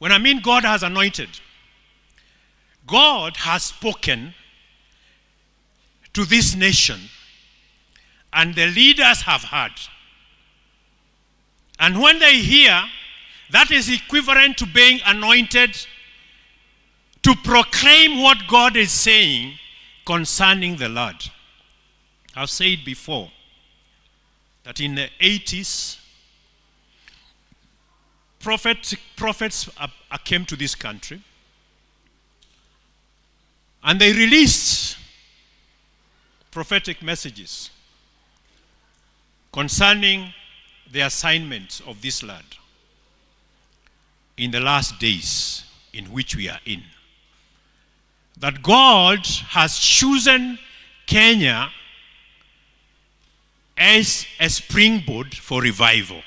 When I mean God has anointed, God has spoken to this nation, and the leaders have heard. And when they hear, that is equivalent to being anointed to proclaim what God is saying concerning the Lord. I've said before that in the 80s, prophets came to this country, and they released prophetic messages concerning the assignments of this land in the last days in which we are in. That God has chosen Kenya as a springboard for revival.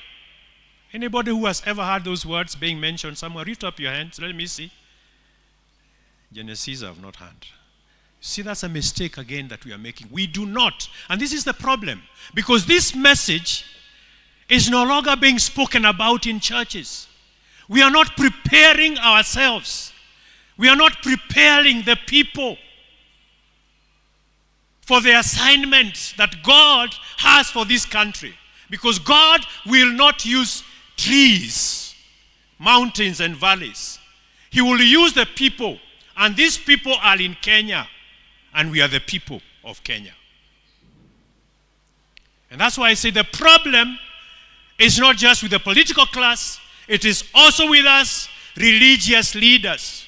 Anybody who has ever heard those words being mentioned somewhere, lift up your hands, let me see. Genesis, I have not heard. See, that's a mistake again that we are making. We do not. And this is the problem. Because this message is no longer being spoken about in churches. We are not preparing ourselves. We are not preparing the people for the assignment that God has for this country. Because God will not use trees, mountains, and valleys. He will use the people. And these people are in Kenya. And we are the people of Kenya. And that's why I say the problem is not just with the political class. It is also with us, religious leaders.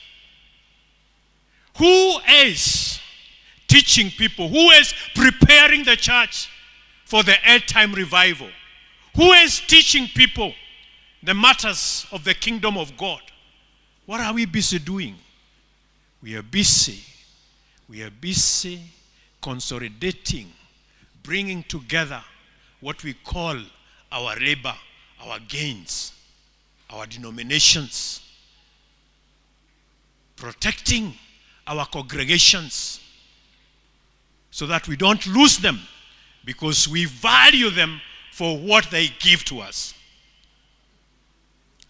Who is teaching people? Who is preparing the church for the end-time revival? Who is teaching people the matters of the kingdom of God? What are we busy doing? We are busy consolidating, bringing together what we call our labor, our gains, our denominations, protecting our congregations so that we don't lose them because we value them for what they give to us.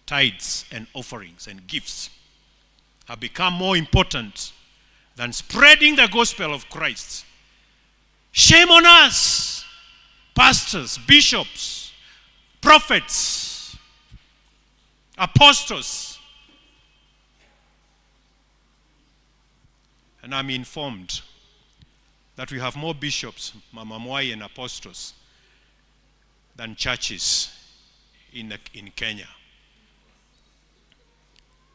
Tithes and offerings and gifts have become more important than spreading the gospel of Christ. Shame on us, pastors, bishops, prophets, apostles. And I'm informed that we have more bishops, Mama Mwai, and apostles than churches in Kenya.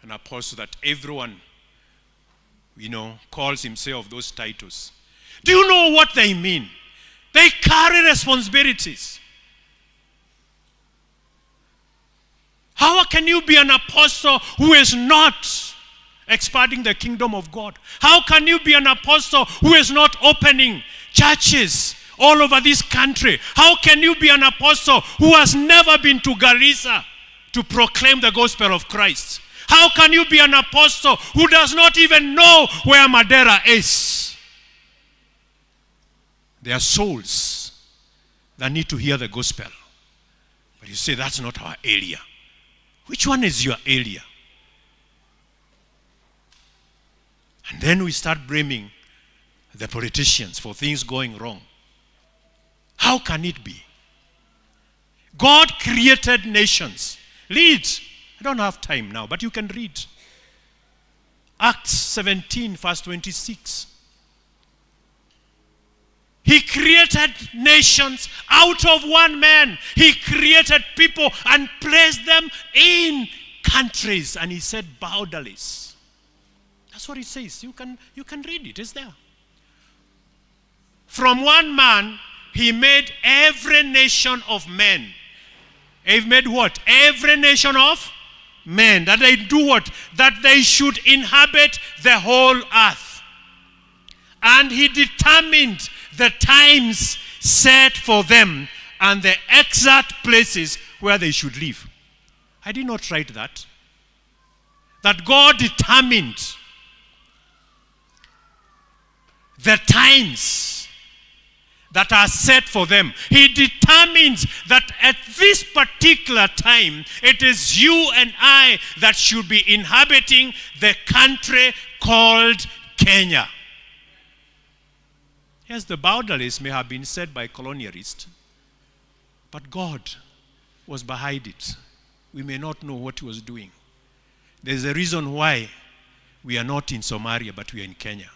An apostle that everyone, calls himself those titles. Do you know what they mean? They carry responsibilities. How can you be an apostle who is not expanding the kingdom of God? How can you be an apostle who is not opening churches all over this country? How can you be an apostle who has never been to Garissa to proclaim the gospel of Christ? How can you be an apostle who does not even know where Madeira is? There are souls that need to hear the gospel. But you say, that's not our area. Which one is your area? And then we start blaming the politicians for things going wrong. How can it be? God created nations. Read. I don't have time now, but you can read. Acts 17, verse 26. He created nations out of one man. He created people and placed them in countries. And he said boundaries. That's what he says. You can read it. It's there. From one man, he made every nation of men. He made what? Every nation of men. That they do what? That they should inhabit the whole earth. And he determined the times set for them and the exact places where they should live. I did not write that. That God determined the times that are set for them. He determines that at this particular time, it is you and I that should be inhabiting the country called Kenya. Yes, the boundaries may have been set by colonialists, but God was behind it. We may not know what he was doing. There's a reason why we are not in Somalia, but we are in Kenya.